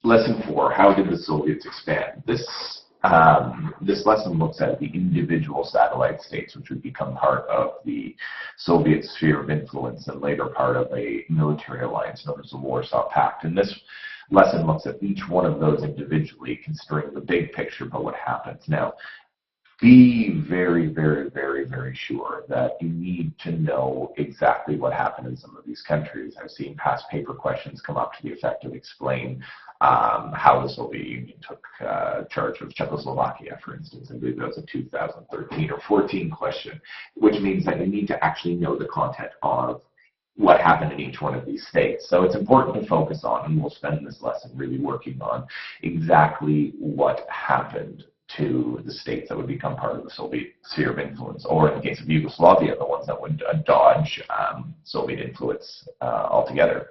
Lesson 4, how did the Soviets expand? This lesson looks at the individual satellite states, which would become part of the Soviet sphere of influence and later part of a military alliance known as the Warsaw Pact. And this lesson looks at each one of those individually, considering the big picture about what happens. Now, be very, very, very, very sure that you need to know exactly what happened in some of these countries. I've seen past paper questions come up to the effect of explain how the Soviet Union took charge of Czechoslovakia, for instance. I believe that was a 2013 or 14 question, which means that you need to actually know the content of what happened in each one of these states. So it's important to focus on, and we'll spend this lesson really working on exactly what happened to the states that would become part of the Soviet sphere of influence, or in the case of Yugoslavia, the ones that would dodge Soviet influence altogether.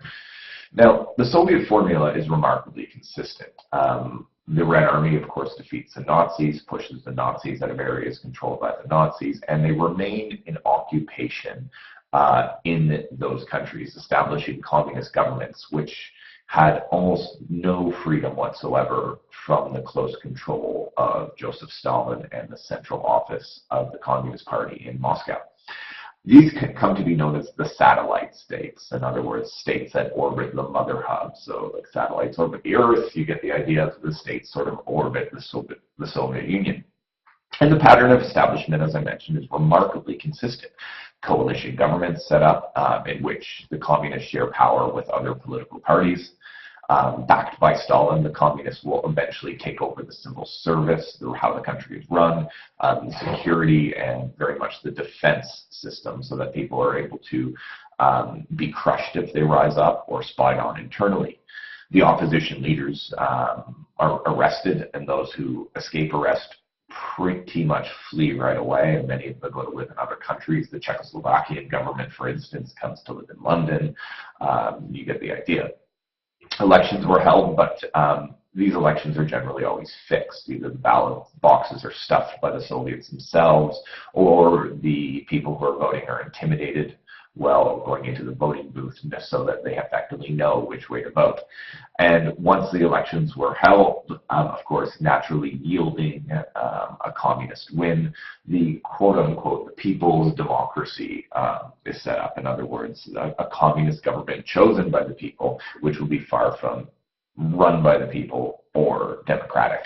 Now, the Soviet formula is remarkably consistent. The Red Army, of course, defeats the Nazis, pushes the Nazis out of areas controlled by the Nazis, and they remain in occupation in those countries, establishing communist governments, which had almost no freedom whatsoever from the close control of Joseph Stalin and the central office of the Communist Party in Moscow. These can come to be known as the satellite states, in other words, states that orbit the mother hub. So like satellites orbit the Earth, you get the idea of the states sort of orbit the Soviet Union. And the pattern of establishment, as I mentioned, is remarkably consistent. Coalition governments set up in which the communists share power with other political parties. Backed by Stalin, the communists will eventually take over the civil service through how the country is run, the security, and very much the defense system, so that people are able to be crushed if they rise up or spied on internally. The opposition leaders are arrested, and those who escape arrest pretty much flee right away, and many of them go to live in other countries. The Czechoslovakian government, for instance, comes to live in London. You get the idea. Elections were held, but these elections are generally always fixed. Either the ballot boxes are stuffed by the Soviets themselves, or the people who are voting are intimidated while going into the voting booth so that they effectively know which way to vote. And once the elections were held, of course, naturally yielding a communist win, the quote-unquote the people's democracy is set up. In other words, a communist government chosen by the people, which will be far from run by the people or democratic.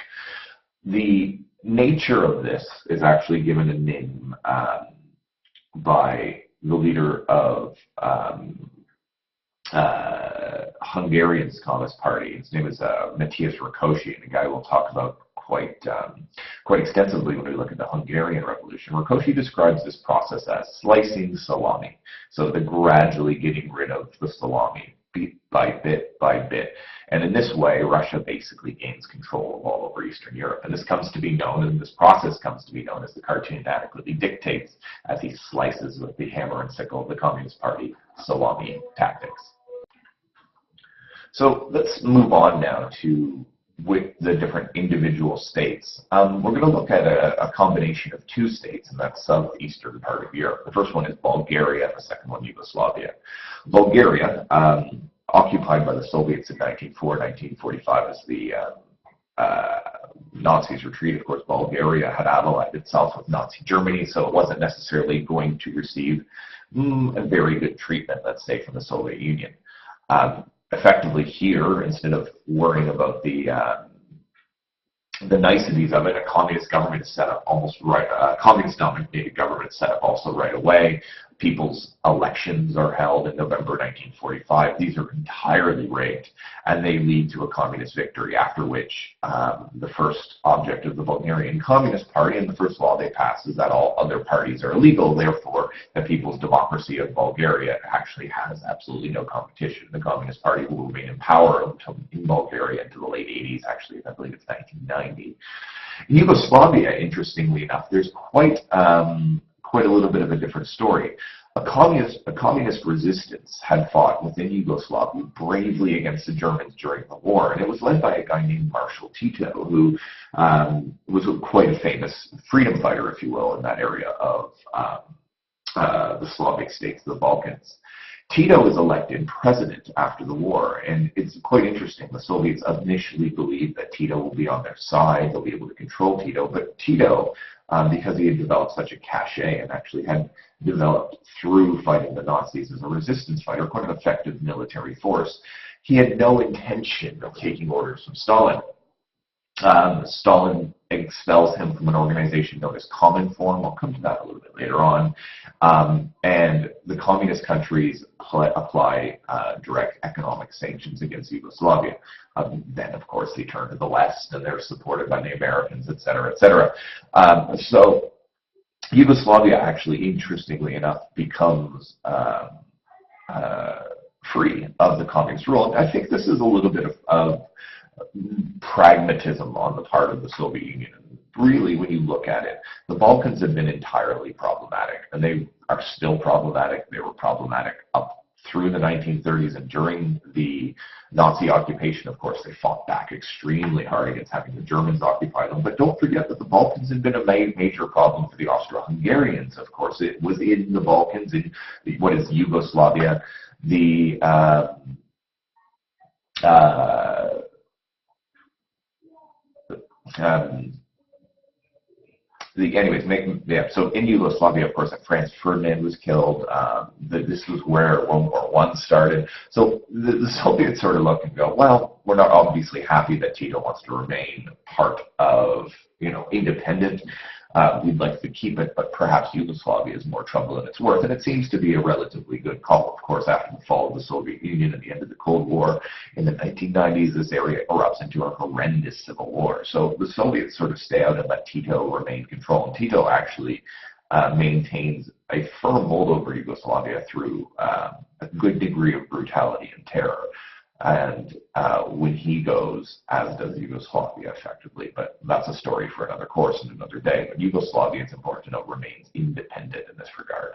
The nature of this is actually given a name by the leader of Hungarian's Communist Party. His name is Matthias Rákosi, and a guy we'll talk about quite extensively when we look at the Hungarian Revolution. Rákosi describes this process as slicing salami, so the gradually getting rid of the salami bit by bit. And in this way, Russia basically gains control of all over Eastern Europe. And this comes to be known, and this process comes to be known as the cartoon adequately dictates, as he slices with the hammer and sickle of the Communist Party salami tactics. So let's move on now to with the different individual states. We're going to look at a combination of two states, and that's southeastern part of Europe. The first one is Bulgaria, the second one Yugoslavia. Bulgaria, occupied by the Soviets in 1945 as the Nazis retreat. Of course, Bulgaria had allied itself with Nazi Germany, so it wasn't necessarily going to receive a very good treatment, let's say, from the Soviet Union. Effectively here, instead of worrying about the niceties of it, a communist government is set up almost right. A communist-dominated government is set up also right away. People's elections are held in November 1945. These are entirely rigged, and they lead to a communist victory, after which the first object of the Bulgarian Communist Party and the first law they pass is that all other parties are illegal. Therefore, the People's Democracy of Bulgaria actually has absolutely no competition. The Communist Party will remain in power in Bulgaria until the late 80s, actually, I believe it's 1990. In Yugoslavia, interestingly enough, there's quite a little bit of a different story. A communist resistance had fought within Yugoslavia bravely against the Germans during the war, and it was led by a guy named Marshal Tito, who was quite a famous freedom fighter, if you will, in that area of the Slavic states, the Balkans. Tito is elected president after the war, and it's quite interesting. The Soviets initially believed that Tito will be on their side, they'll be able to control Tito, but Tito, because he had developed such a cachet and actually had developed through fighting the Nazis as a resistance fighter, quite an effective military force, he had no intention of taking orders from Stalin. Stalin expels him from an organization known as Cominform. I'll come to that a little bit later on. And the communist countries apply direct economic sanctions against Yugoslavia. Then, of course, they turn to the West, and they're supported by the Americans, et cetera, et cetera. So Yugoslavia actually, interestingly enough, becomes free of the communist rule. And I think this is a little bit of pragmatism on the part of the Soviet Union. Really, when you look at it, the Balkans have been entirely problematic, and they are still problematic. They were problematic up through the 1930s, and during the Nazi occupation, of course, they fought back extremely hard against having the Germans occupy them. But don't forget that the Balkans had been a major problem for the Austro-Hungarians. Of course, it was in the Balkans, in what is Yugoslavia, so in Yugoslavia, of course, Franz Ferdinand was killed. This was where World War I started. So the Soviets sort of look and go, well, we're not obviously happy that Tito wants to remain part of, independent. We'd like to keep it, but perhaps Yugoslavia is more trouble than it's worth. And it seems to be a relatively good call. Of course, after the fall of the Soviet Union and the end of the Cold War in the 1990s, this area erupts into a horrendous civil war. So the Soviets sort of stay out and let Tito remain control. And Tito actually maintains a firm hold over Yugoslavia through a good degree of brutality and terror. And when he goes, as does Yugoslavia effectively, but that's a story for another course and another day. But Yugoslavia, it's important to note, remains independent in this regard.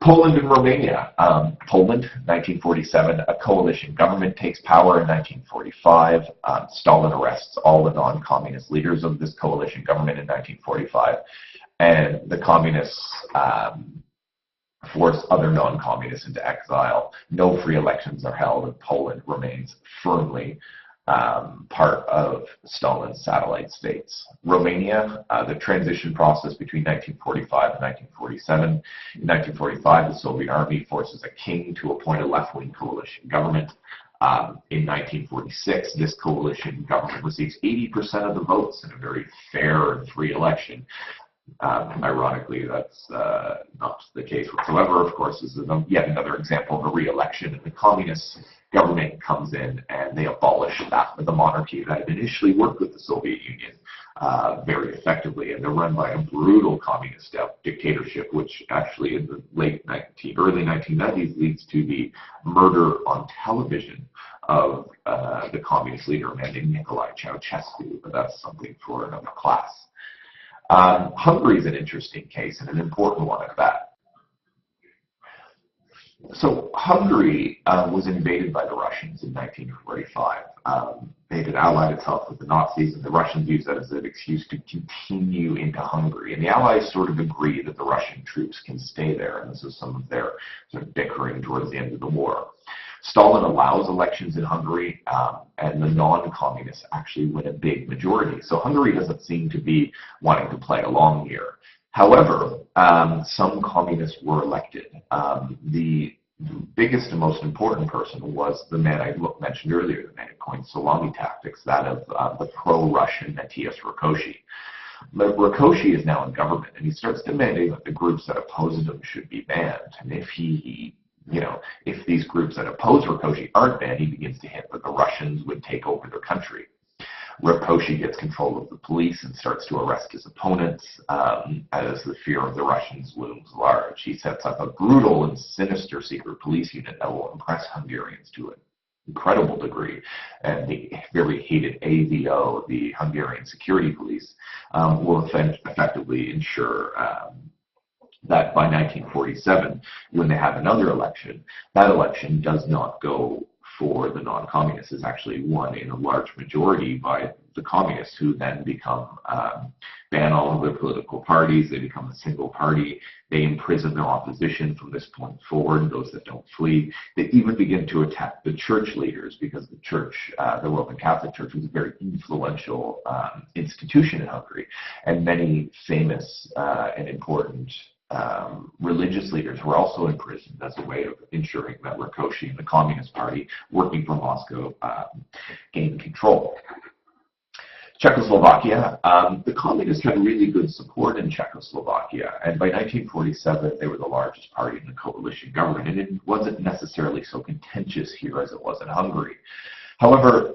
Poland and Romania. Poland, 1947, a coalition government takes power in 1945. Stalin arrests all the non-communist leaders of this coalition government in 1945. And the communists force other non-communists into exile. No free elections are held, and Poland remains firmly part of Stalin's satellite states. Romania, the transition process between 1945 and 1947. In 1945, the Soviet army forces a king to appoint a left-wing coalition government. In 1946, this coalition government receives 80% of the votes in a very fair and free election. Ironically, that's not the case whatsoever. Of course, this is yet another example of a re-election, and the communist government comes in and they abolish the monarchy that had initially worked with the Soviet Union very effectively, and they're run by a brutal communist dictatorship, which actually in the early 1990s leads to the murder on television of the communist leader, a man named Nicolae Ceausescu, but that's something for another class. Hungary is an interesting case, and an important one at that. So Hungary was invaded by the Russians in 1945. They had allied itself with the Nazis, and the Russians used that as an excuse to continue into Hungary. And the Allies sort of agree that the Russian troops can stay there, and this is some of their sort of bickering towards the end of the war. Stalin allows elections in Hungary, and the non-communists actually win a big majority. So Hungary doesn't seem to be wanting to play along here. However, some communists were elected. The biggest and most important person was the man I mentioned earlier, the man who coined salami tactics, that of the pro-Russian Matthias Rákosi. But Rákosi is now in government, and he starts demanding that the groups that oppose him should be banned. And if these groups that oppose Rákosi aren't banned, he begins to hint that the Russians would take over their country. Rákosi gets control of the police and starts to arrest his opponents as the fear of the Russians looms large. He sets up a brutal and sinister secret police unit that will impress Hungarians to an incredible degree. And the very hated AVO, the Hungarian security police, will effectively ensure that by 1947, when they have another election, that election does not go for the non-communists is actually won in a large majority by the communists, who then ban all of their political parties. They become a single party. They imprison their opposition from this point forward, those that don't flee. They even begin to attack the church leaders, because the church, the Roman Catholic Church, was a very influential institution in Hungary, and many famous and important religious leaders were also imprisoned as a way of ensuring that Rákosi and the Communist Party, working for Moscow, gained control. Czechoslovakia, the communists had really good support in Czechoslovakia, and by 1947 they were the largest party in the coalition government, and it wasn't necessarily so contentious here as it was in Hungary. However,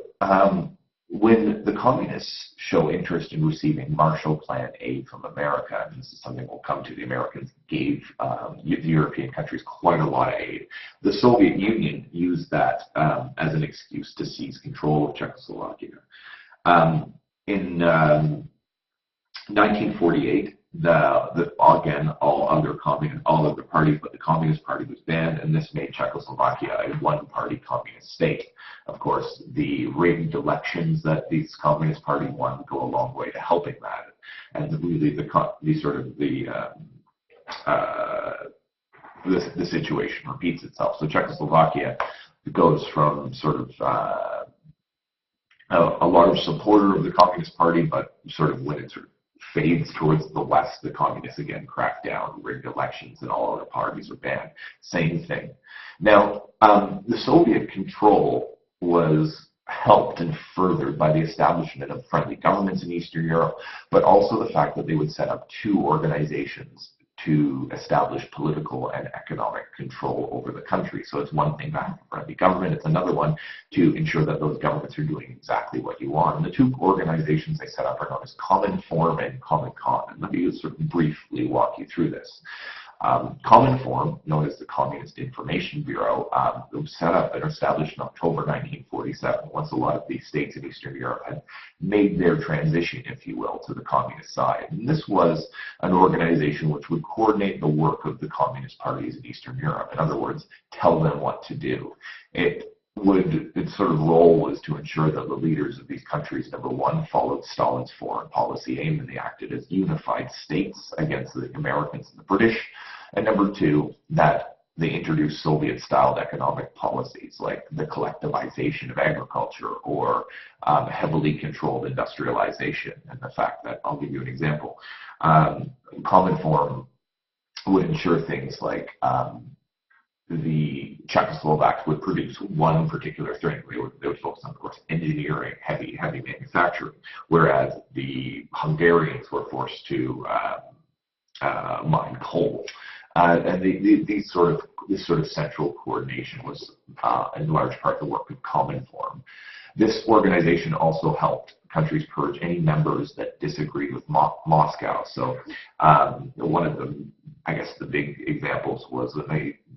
when the communists show interest in receiving Marshall Plan aid from America, and this is something we'll come to, the Americans gave the European countries quite a lot of aid. The Soviet Union used that as an excuse to seize control of Czechoslovakia. In 1948, again, all other parties but the Communist Party was banned, and this made Czechoslovakia a one-party communist state. Of course, the rigged elections that these Communist Party won go a long way to helping that, and really the situation repeats itself. So Czechoslovakia goes from sort of a large supporter of the Communist Party, but sort of when it sort of fades towards the west, the communists again crack down, rigged elections, and all other parties are banned. Same thing. Now, the Soviet control was helped and furthered by the establishment of friendly governments in Eastern Europe, but also the fact that they would set up two organizations to establish political and economic control over the country. So it's one thing to have a friendly government, it's another one to ensure that those governments are doing exactly what you want. And the two organizations they set up are known as Cominform and Comecon. And let me just sort of briefly walk you through this. Cominform, known as the Communist Information Bureau, was set up and established in October 1947, once a lot of these states in Eastern Europe had made their transition, if you will, to the communist side. And this was an organization which would coordinate the work of the communist parties in Eastern Europe. In other words, tell them what to do. Its sort of role was to ensure that the leaders of these countries, number one, followed Stalin's foreign policy aim, and they acted as unified states against the Americans and the British. And number two, that they introduced Soviet-styled economic policies like the collectivization of agriculture or heavily controlled industrialization. And the fact that, I'll give you an example, Cominform would ensure things like the Czechoslovaks would produce one particular thing. They would focus on, of course, engineering, heavy manufacturing, whereas the Hungarians were forced to mine coal. And this sort of central coordination was in large part the work of Cominform. This organization also helped countries purge any members that disagreed with Moscow. So one of the, I guess, the big examples was when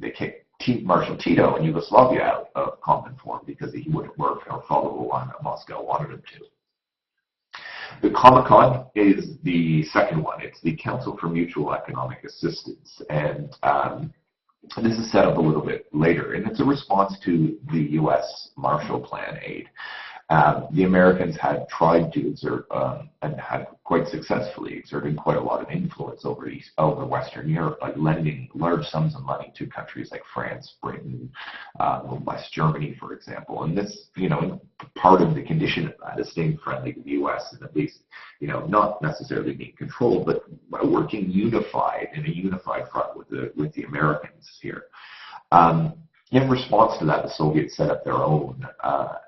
they kicked Marshal Tito in Yugoslavia out of Cominform because he wouldn't work or follow the line that Moscow wanted him to. The Comecon is the second one. It's the Council for Mutual Economic Assistance, and this is set up a little bit later, and it's a response to the U.S. Marshall Plan aid. The Americans had tried to exert, and had quite successfully exerted quite a lot of influence over Western Europe by lending large sums of money to countries like France, Britain, West Germany, for example. And this, part of the condition of that is staying friendly to the U.S. and at least, not necessarily being controlled, but by working unified in a unified front with the Americans here. In response to that, the Soviets set up their own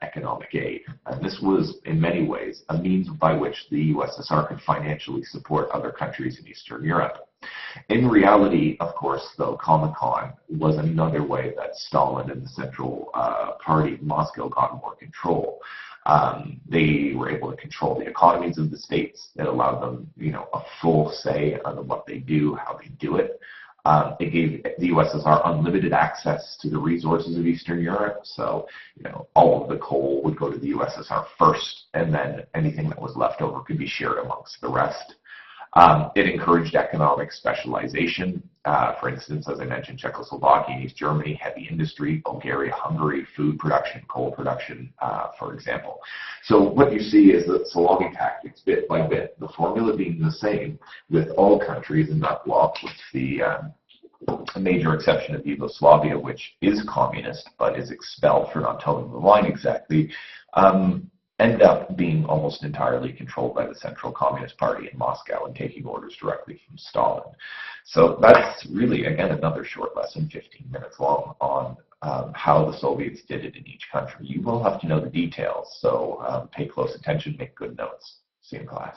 economic aid, and this was, in many ways, a means by which the USSR could financially support other countries in Eastern Europe. In reality, of course, though, Comecon was another way that Stalin and the Central Party in Moscow got more control. They were able to control the economies of the states. It allowed them, a full say on what they do, how they do it. It gave the USSR unlimited access to the resources of Eastern Europe. So, all of the coal would go to the USSR first, and then anything that was left over could be shared amongst the rest. It encouraged economic specialization. For instance, as I mentioned, Czechoslovakia, East Germany, heavy industry, Bulgaria, Hungary, food production, coal production, for example. So what you see is that Solovey tactics, bit by bit, the formula being the same with all countries in that bloc, with the major exception of Yugoslavia, which is communist but is expelled for not telling the line exactly, end up being almost entirely controlled by the Central Communist Party in Moscow and taking orders directly from Stalin. So that's really, again, another short lesson, 15 minutes long, on how the Soviets did it in each country. You will have to know the details, so pay close attention, make good notes. See you in class.